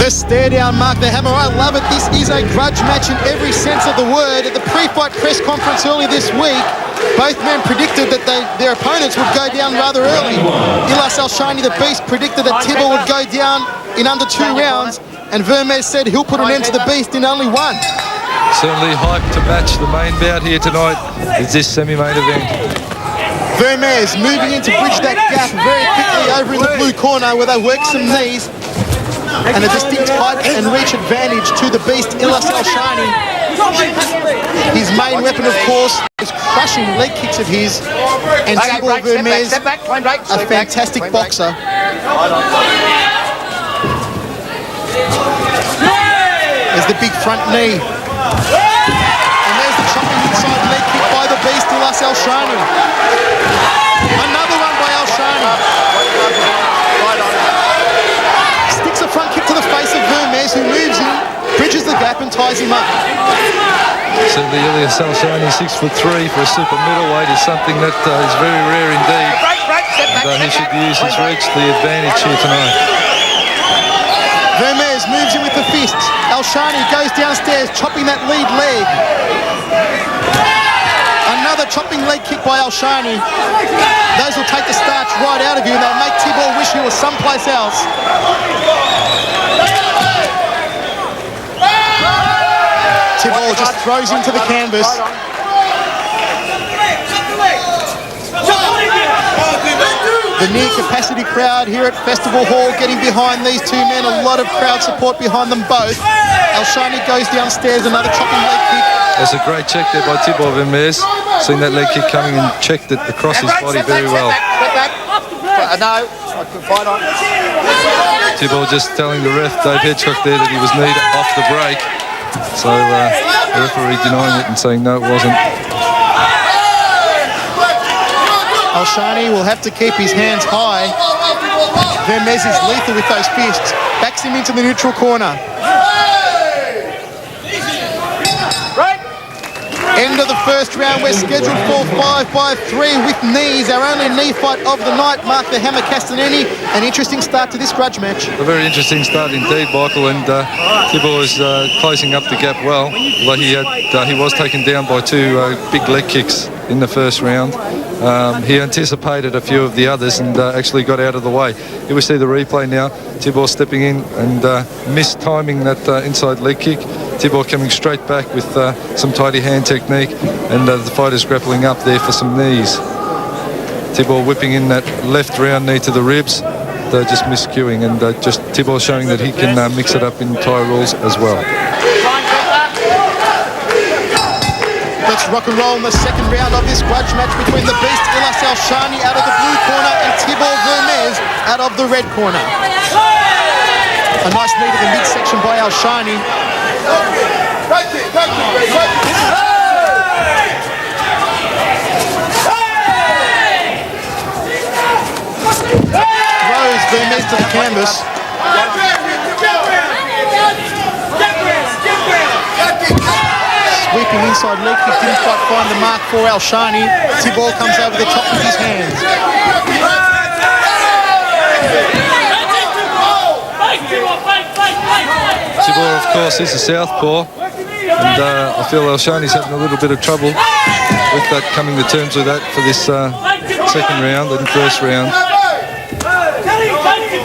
First stare down, Mark the Hammer. I love it. This is a grudge match in every sense of the word. At the pre-fight press conference earlier this week, both men predicted that their opponents would go down rather early. Ilaz Elshani, the Beast, predicted that Tibor would go down in under 2 rounds, and Vermes said he'll put an end to the Beast in only 1. Certainly hyped to match the main bout here tonight. It's this semi-main event. Vermes moving in to bridge that gap very quickly over in the blue corner where they work some knees. And a distinct height and reach advantage to the Beast, Ilaz Elshani. His main weapon, of course, is crushing leg kicks of his. And Tibor Vermes, a fantastic boxer. There's the big front knee. And there's the chopping inside leg kick by the Beast, Ilaz Elshani. Another one by Elshani. Sticks a front kick to the face of Vermes, who moves in, bridges the gap and ties him up. Certainly Ilaz Elshani, 6'3" for a super middleweight, is something that is very rare indeed. And he should use his reach to the advantage here tonight. Vermes moves in with the fists. Elshani goes downstairs, chopping that lead leg. Another chopping leg kick by Elshani. Those will take the starch right out of you and they'll make Tibor wish he was someplace else. Tibor just throws into the canvas. The near-capacity crowd here at Festival Hall getting behind these two men. A lot of crowd support behind them both. Elshani goes downstairs, another chopping leg kick. There's a great check there by Tibor Vermes. Seen that leg kick coming and checked it across his body very well. No, I could fight on. Tibor just telling the ref, Dave Hedgecock, there that he was kneed off the break. So the referee denying it and saying no, it wasn't. Elshani will have to keep his hands high. Vermes is lethal with those fists. Backs him into the neutral corner. End of the first round. We're scheduled for 5 by 3 with knees. Our only knee fight of the night. Mark the Hammer Castanini. An interesting start to this grudge match. A very interesting start indeed, Michael, and Tibor was closing up the gap well. But he was taken down by 2 big leg kicks in the first round. He anticipated a few of the others and actually got out of the way. Here we see the replay now. Tibor stepping in and mistiming that inside leg kick. Tibor coming straight back with some tidy hand technique, and the fighters grappling up there for some knees. Tibor whipping in that left round knee to the ribs. They're just miscuing, and just Tibor showing that he can mix it up in Thai rules as well. Let's rock and roll in the second round of this grudge match between the Beast, Ilaz Elshani, out of the blue corner, and Tibor Vermes out of the red corner. A nice knee to the midsection by Elshani. Throws Vermes to the canvas. Sweeping inside leg kick, didn't quite find the mark for Elshani. Tibor comes over the top with his hands. Tibor, of course, is a southpaw, and I feel Elshani's having a little bit of trouble with that, coming to terms with that for this second round and first round.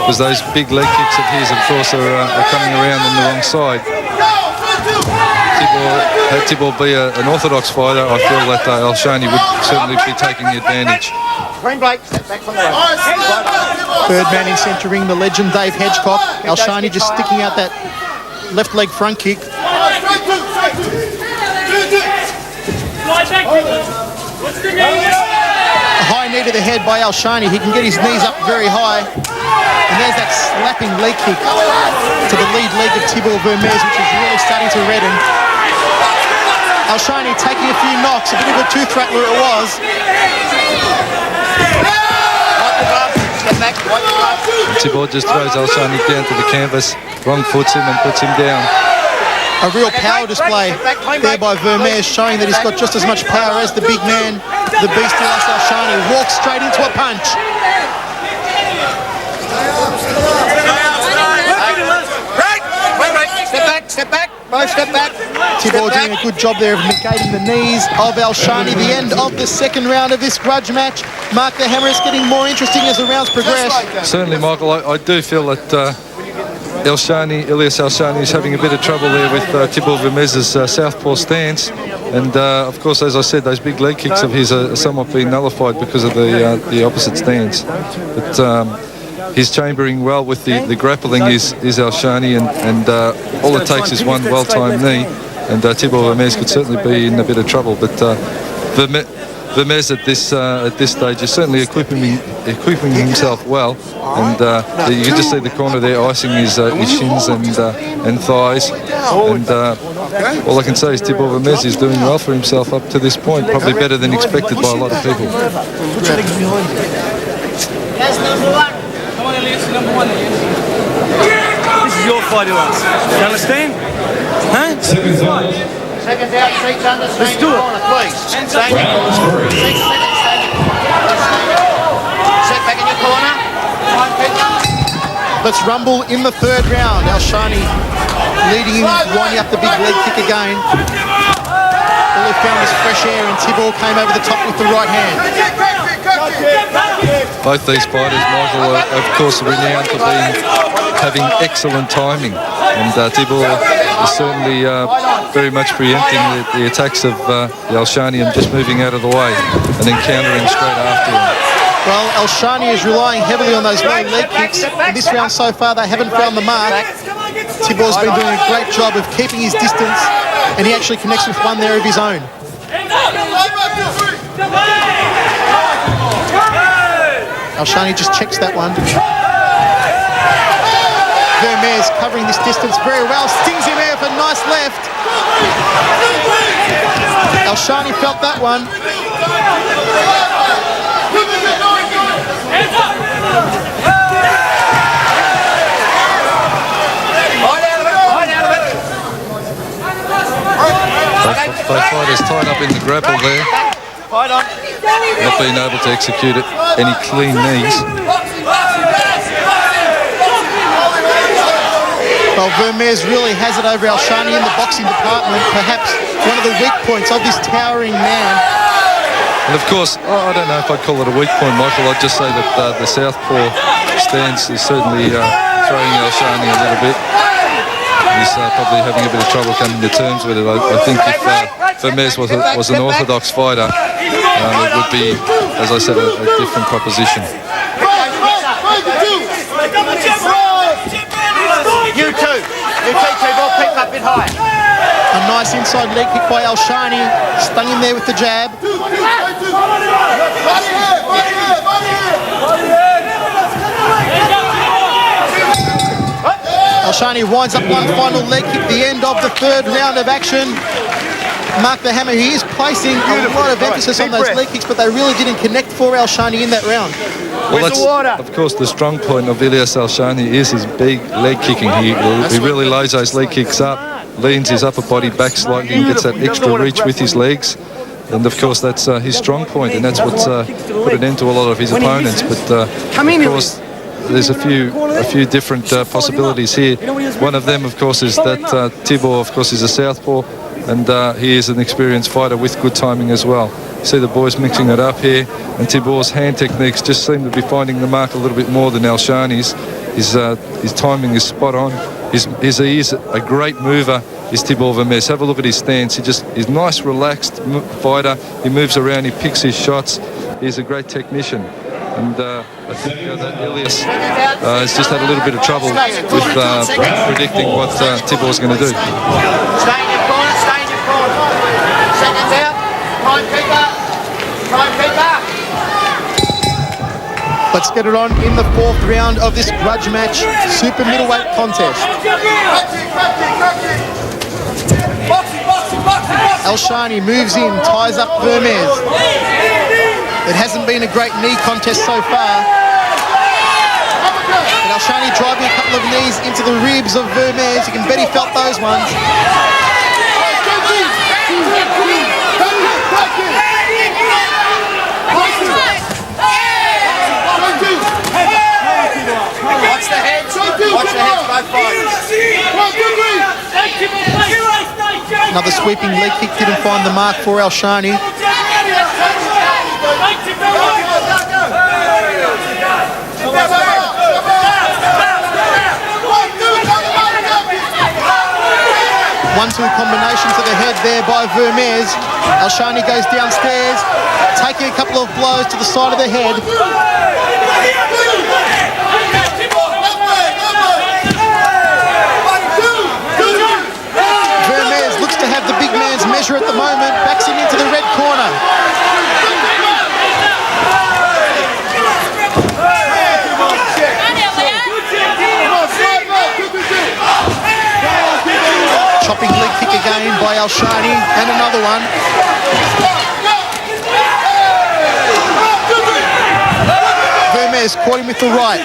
Because those big leg kicks of his, of course, are coming around on the wrong side. Had Tibor be an orthodox fighter, I feel that Elshani would certainly be taking the advantage. Third man in centre ring, the legend Dave Hedgecock. Elshani just sticking out that left leg front kick. A high knee to the head by Elshani. He can get his knees up very high. And there's that slapping leg kick to the lead leg of Tibor Vermes, which is really starting to redden. Elshani taking a few knocks, a bit of a tooth rattler it was. Tibor just throws Elshani down to the canvas, wrong foots him and puts him down. A real power display there by Vermes, showing that he's got just as much power as the big man, the Beast Ilaz Elshani. Walks straight into a punch. doing a good job there of negating the knees of Elshani. The end of the second round of this grudge match. Mark the Hammer is getting more interesting as the rounds progress. Certainly, Michael, I do feel that Ilaz Elshani is having a bit of trouble there with Tibor Vermes' southpaw stance. And, of course, as I said, those big leg kicks of his are somewhat being nullified because of the opposite stance. But he's chambering well with the grappling is Elshani, and all it takes is one well-timed knee, and Tibor Vermes could certainly be in a bit of trouble. But Vermes at this stage is certainly equipping himself well, and you can just see the corner there icing his shins and thighs. And all I can say is Tibor Vermes is doing well for himself up to this point, probably better than expected by a lot of people. Yes, number one. Come on, Elias, number one. This is your fight, Elias. You understand? Huh? Seconds out, seats under, stay in your corner, please. Stay in your corner. Sit back in your corner. Let's rumble in the third round. Elshani leading him, winding up the big leg kick again. All he found was fresh air, and Tibor came over the top with the right hand. Both these fighters, Michael, are of course renowned for having excellent timing, and Tibor is certainly very much preempting the attacks of Elshani and just moving out of the way and then countering straight after him. Well, Elshani is relying heavily on those low leg kicks. In this round so far, they haven't found the mark. Tibor's been doing a great job of keeping his distance, and he actually connects with one there of his own. Elshani just checks that one. Vermes covering this distance very well. Stings him there with a nice left. Elshani felt that one. Both fighters tied up in the grapple there. Not being able to execute it, any clean knees. Well, Vermes really has it over Elshani in the boxing department, perhaps one of the weak points of this towering man. And of course, I don't know if I'd call it a weak point, Michael. I'd just say that the southpaw stance is certainly throwing Elshani a little bit. He's probably having a bit of trouble coming to terms with it. I think if Vermes was an orthodox fighter, it would be, as I said, a different proposition. You too, Tibor, pick up a bit higher. A nice inside leg kick by Elshani. Stung him there with the jab. Elshani winds up one final leg kick, the end of the third round of action. Mark the Hammer, he is placing a lot of emphasis on those leg kicks, but they really didn't connect for Elshani in that round. Well, that's, of course, the strong point of Ilaz Elshani is his big leg kicking. He really loads those leg kicks up, leans his upper body back slightly and gets that extra reach with his legs. And, of course, that's his strong point, and that's what's put an end to a lot of his opponents. But, of course, there's a few different possibilities here. One of them, of course, is that Tibor, of course, is a southpaw, and he is an experienced fighter with good timing as well. You see the boys mixing it up here, and Tibor's hand techniques just seem to be finding the mark a little bit more than Elshani's. His timing is spot on. He is a great mover, is Tibor Vermes. Have a look at his stance. He's a nice, relaxed fighter. He moves around, he picks his shots. He's a great technician. And I think that Ilaz has just had a little bit of trouble with predicting what Tibor's going to do. Stay in your corner, stay in your corner. Seconds out, timekeeper. Let's get it on in the fourth round of this grudge match, super middleweight contest. Elshani moves in, ties up Vermes. It hasn't been a great knee contest so far. But Elshani driving a couple of knees into the ribs of Vermes. You can bet he felt those ones. Watch the heads, both fighters. Another sweeping leg kick didn't find the mark for Elshani. One-two combination to the head there by Vermes. Elshani goes downstairs, taking a couple of blows to the side of the head. Vermes looks to have the big man's measure at the moment, backs him into the red corner. Chopping leg kick again by Elshani, and another one. Vermes caught him with the right.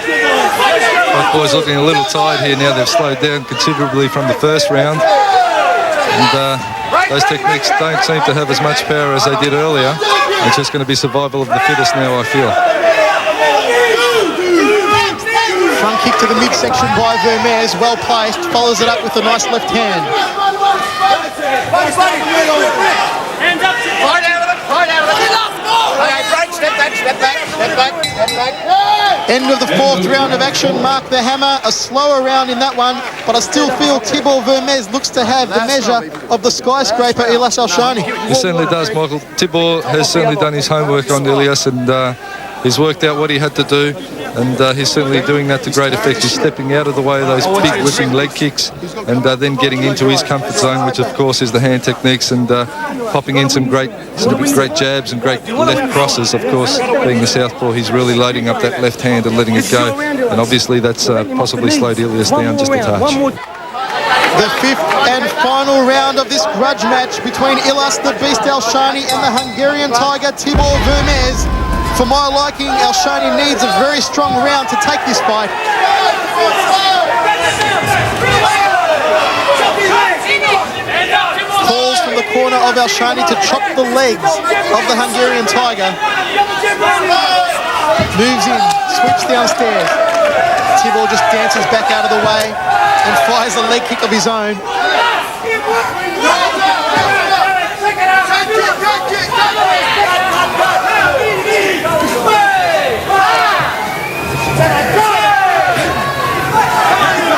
Both boys looking a little tired here now. They've slowed down considerably from the first round. And those techniques don't seem to have as much power as they did earlier. It's just going to be survival of the fittest now, I feel. Front kick to the midsection by Vermes, well placed, follows it up with a nice left hand. Hands up. Fight out of it, fight out of it. Okay, break, step back, step back, step back, step back. End of the fourth round of action. Mark the hammer. A slower round in that one, but I still feel Tibor Vermes looks to have the measure of the skyscraper Ilaz Elshani. He certainly does, Michael. Tibor has certainly done his homework on Ilaz, and he's worked out what he had to do, and he's certainly doing that to great effect. He's stepping out of the way of those big whipping leg kicks, and then getting into his comfort zone, which of course is the hand techniques, and popping in some great jabs and great left crosses. Of course, being the southpaw, he's really loading up that left hand and letting it go, and obviously that's possibly slowed Ilaz down just a touch. The fifth and final round of this grudge match between Ilaz the Beast Elshani and the Hungarian Tiger Tibor Vermes. For my liking, Elshani needs a very strong round to take this fight. Calls from the corner of Elshani to chop the legs of the Hungarian Tiger. Moves in, sweeps downstairs. Tibor just dances back out of the way and fires a leg kick of his own.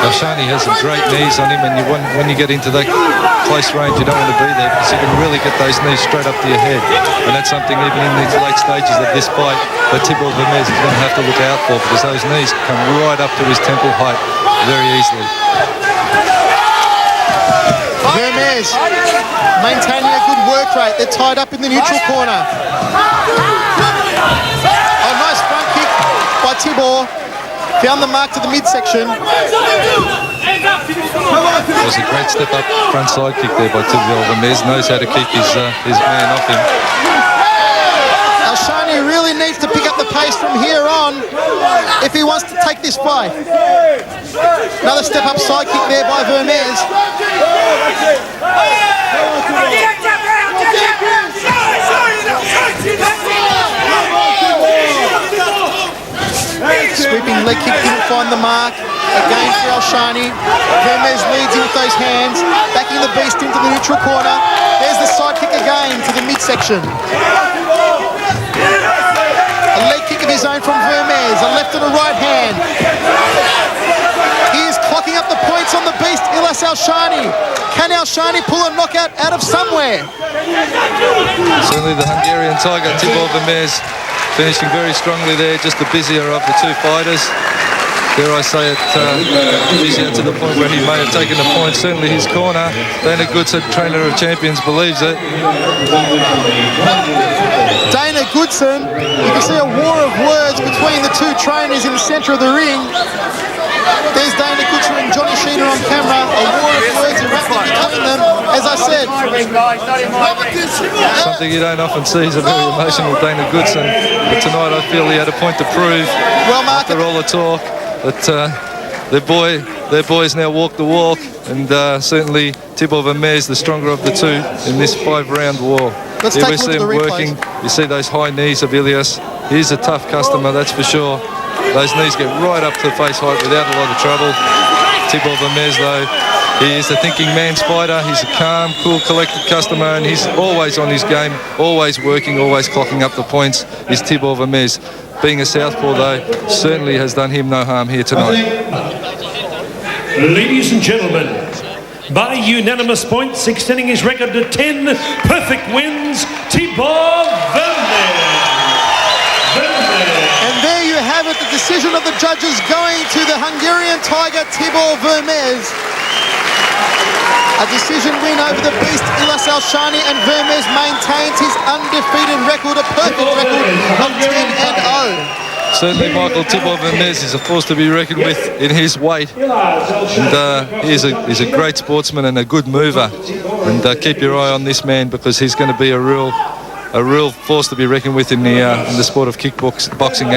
Elshani has some great knees on him, and when you get into that close range, you don't want to be there because you can really get those knees straight up to your head, and that's something even in these late stages of this fight that Tibor Vermes is going to have to look out for, because those knees come right up to his temple height very easily. Vermes maintaining a good work rate. They're tied up in the neutral corner. Oh, nice front kick by Tibor. Found the mark to the midsection. It was a great step up front side kick there by Tibor Vermes. Knows how to keep his man off him. Elshani really needs to pick up the pace from here on if he wants to take this fight. Another step up side kick there by Vermes. Sweeping leg kick didn't find the mark. Again for Elshani. Vermes leads in with those hands, backing the beast into the neutral corner. There's the side kick again to the midsection. A leg kick of his own from Vermes, a left and a right hand. He is clocking up the points on the beast, Ilaz Elshani. Can Elshani pull a knockout out of somewhere? Certainly the Hungarian Tiger, Tibor Vermes, finishing very strongly there, just the busier of the two fighters. Dare I say it, busier to the point where he may have taken the point. Certainly his corner, Dana Goodson, trainer of champions, believes it. Dana Goodson, you can see a war of words between the two trainers in the centre of the ring. There's Dana Goodson and Johnny Scida on camera. A war of words erupting between them. As I said, something you don't often see is a very emotional Dana Goodson. But tonight I feel he had a point to prove. Well, Mark, after all the talk, that their boys now walk the walk, and certainly Tibor Vermes, the stronger of the two in this 5-round war. Let's Here take we a look see at the him replays. working. You see those high knees of Ilaz. He's a tough customer, that's for sure. Those knees get right up to face height without a lot of trouble. Tibor Vermes, though, He is a thinking man's fighter. He's a calm, cool, collected customer, and he's always on his game, always working, always clocking up the points, is Tibor Vermes. Being a southpaw, though, certainly has done him no harm here tonight. Ladies and gentlemen, by unanimous points, extending his record to 10 perfect wins, Tibor Vermes. And there you have it, the decision of the judges going to the Hungarian Tiger, Tibor Vermes. A decision win over the beast Ilaz Elshani, and Vermes maintains his undefeated record, a perfect record of 10-0. Certainly, Michael, Tibor Vermes is a force to be reckoned with in his weight. And he's a great sportsman and a good mover. And keep your eye on this man, because he's going to be a real force to be reckoned with in the sport of kickboxing and